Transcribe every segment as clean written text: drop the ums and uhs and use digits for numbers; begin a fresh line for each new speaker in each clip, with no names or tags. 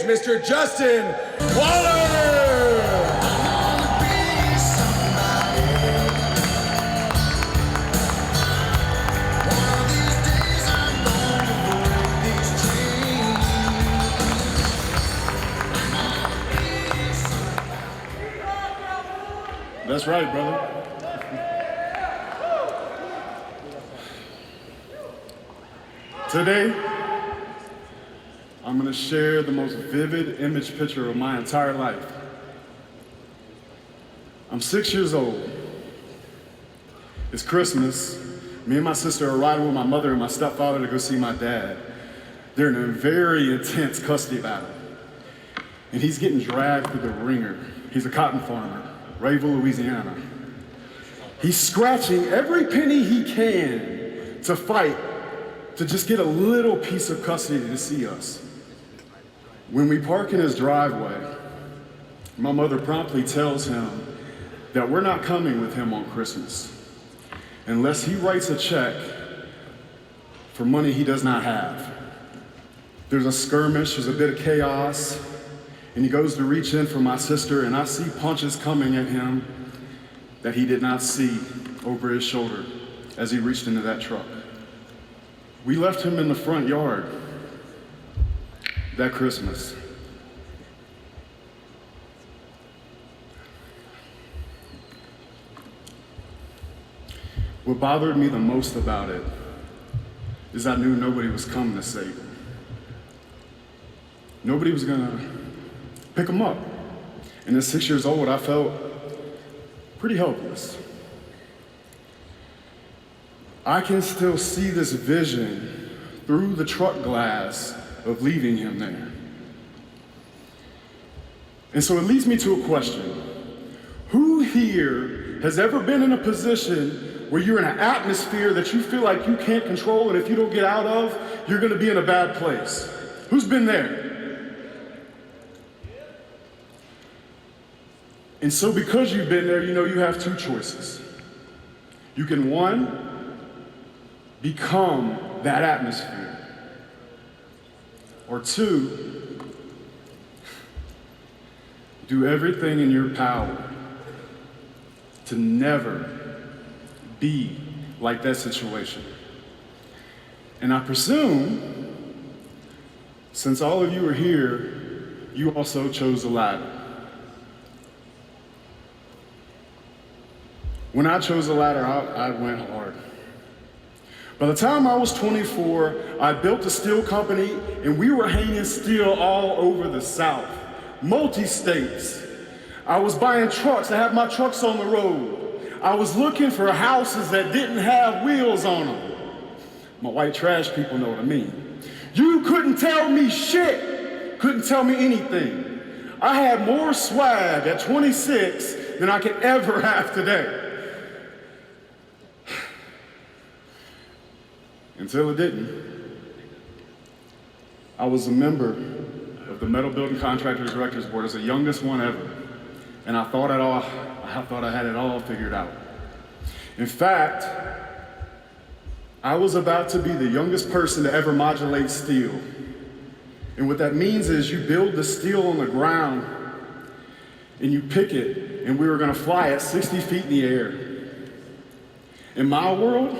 Mr. Justin Waller.
That's right, brother. Today, I'm going to share the most vivid image picture of my entire life. I'm 6 years old. It's Christmas. Me and my sister are riding with my mother and my stepfather to go see my dad. They're in a very intense custody battle. And he's getting dragged through the ringer. He's a cotton farmer, Rayville, Louisiana. He's scratching every penny he can to fight to just get a little piece of custody to see us. When we park in his driveway, my mother promptly tells him that we're not coming with him on Christmas unless he writes a check for money he does not have. There's a skirmish, there's a bit of chaos, and he goes to reach in for my sister, and I see punches coming at him that he did not see over his shoulder as he reached into that truck. We left him in the front yard that Christmas. What bothered me the most about it is I knew nobody was coming to save him. Nobody was gonna pick him up. And at 6 years old, I felt pretty helpless. I can still see this vision through the truck glass of leaving him there. And so it leads me to a question. Who here has ever been in a position where you're in an atmosphere that you feel like you can't control, and if you don't get out of, you're gonna be in a bad place? Who's been there? And so because you've been there, you know you have two choices. You can, one, become that atmosphere. Or two, do everything in your power to never be like that situation. And I presume, since all of you are here, you also chose the latter. When I chose the latter, I went hard. By the time I was 24, I built a steel company, and we were hanging steel all over the South, multi-states. I was buying trucks. I had my trucks on the road. I was looking for houses that didn't have wheels on them. My white trash people know what I mean. You couldn't tell me shit, couldn't tell me anything. I had more swag at 26 than I could ever have today. Until it didn't. I was a member of the Metal Building Contractors Directors Board as the youngest one ever. And I thought I had it all figured out. In fact, I was about to be the youngest person to ever modulate steel. And what that means is you build the steel on the ground and you pick it, and we were gonna fly at 60 feet in the air. In my world,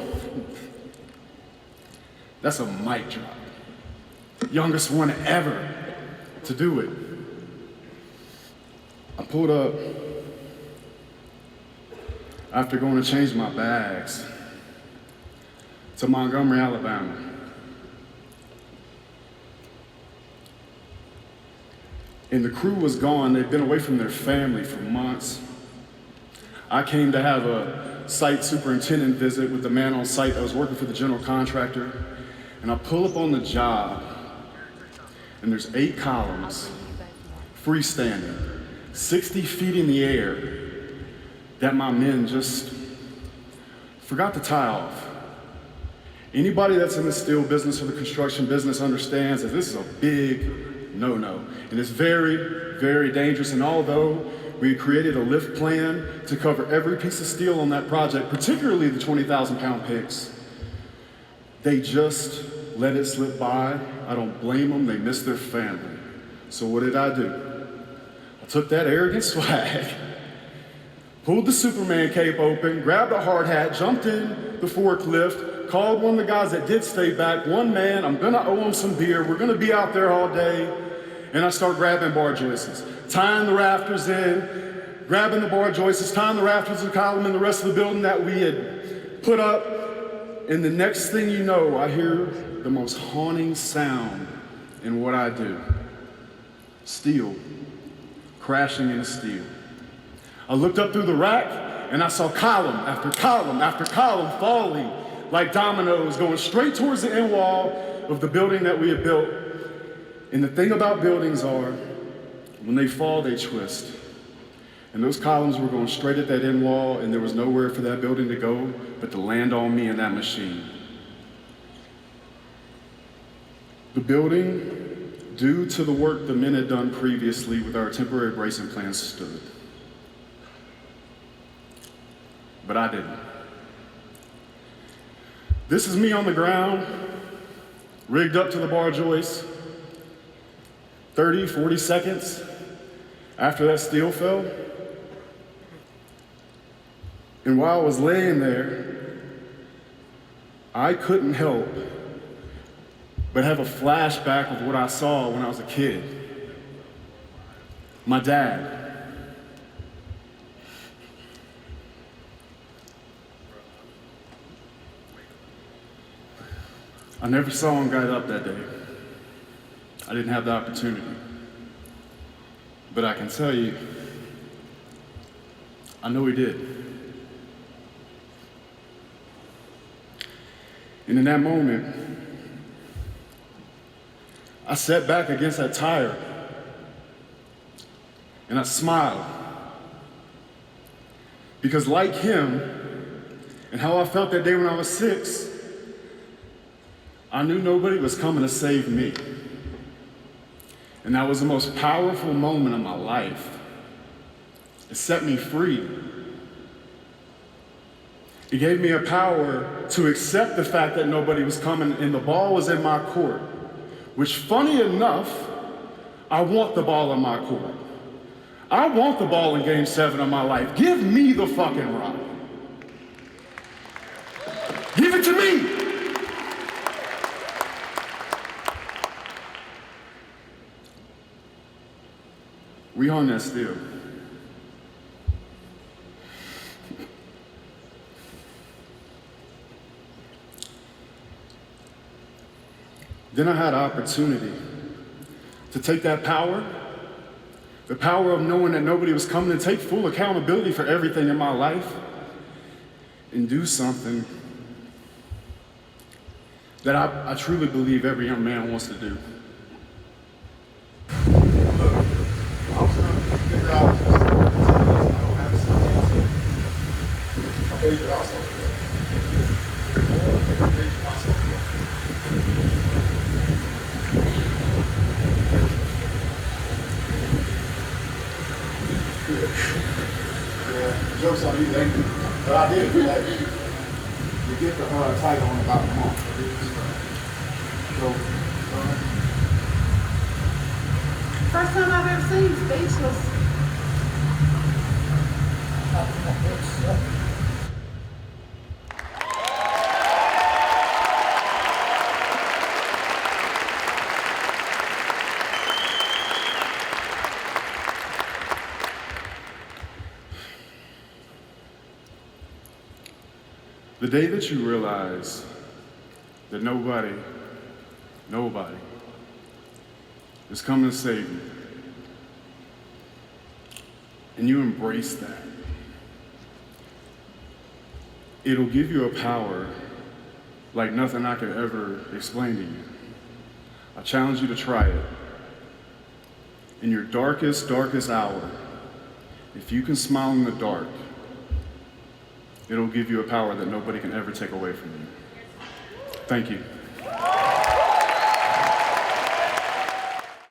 that's a mic drop. Youngest one ever to do it. I pulled up after going to change my bags to Montgomery, Alabama. And the crew was gone. They'd been away from their family for months. I came to have a site superintendent visit with the man on site that was working for the general contractor. And I pull up on the job, and there's 8 columns, freestanding, 60 feet in the air, that my men just forgot to tie off. Anybody that's in the steel business or the construction business understands that this is a big no-no. And it's very, very dangerous. And although we created a lift plan to cover every piece of steel on that project, particularly the 20,000-pound picks, they just let it slip by. I don't blame them. They miss their family. So what did I do? I took that arrogant swag, pulled the Superman cape open, grabbed a hard hat, jumped in the forklift, called one of the guys that did stay back, one man, I'm gonna owe him some beer, we're gonna be out there all day, and I start grabbing bar joists, tying the rafters in, grabbing the bar joists, tying the rafters of the column and the rest of the building that we had put up, and the next thing you know, I hear the most haunting sound in what I do. Steel, crashing into steel. I looked up through the rack and I saw column after column after column falling like dominoes, going straight towards the end wall of the building that we had built. And the thing about buildings are, when they fall, they twist. And those columns were going straight at that end wall, and there was nowhere for that building to go but to land on me and that machine. The building, due to the work the men had done previously with our temporary bracing plans, stood. But I didn't. This is me on the ground, rigged up to the bar joist, 30, 40 seconds after that steel fell. And while I was laying there, I couldn't help but have a flashback of what I saw when I was a kid. My dad. I never saw him get up that day. I didn't have the opportunity. But I can tell you, I know he did. And in that moment, I sat back against that tire and I smiled. Because like him, and how I felt that day when I was 6, I knew nobody was coming to save me. And that was the most powerful moment of my life. It set me free. It gave me a power to accept the fact that nobody was coming and the ball was in my court. Which, funny enough, I want the ball in my court. I want the ball in Game 7 of my life. Give me the fucking rock. Give it to me. We hung that steel. Then I had an opportunity to take that power, the power of knowing that nobody was coming, and take full accountability for everything in my life, and do something that I truly believe every young man wants to do. Look, I was trying to figure out I don't have a I figured out something. Yeah, joke's on you, thank you. But I did feel like you get the title in about a month. So,
first time I've ever seen you speechless.
the day that you realize that nobody is coming to save you, and you embrace that, it'll give you a power like nothing I could ever explain to you. I challenge you to try it. In your darkest hour, if you can smile in the dark, it'll give you a power that nobody can ever take away from you. Thank you.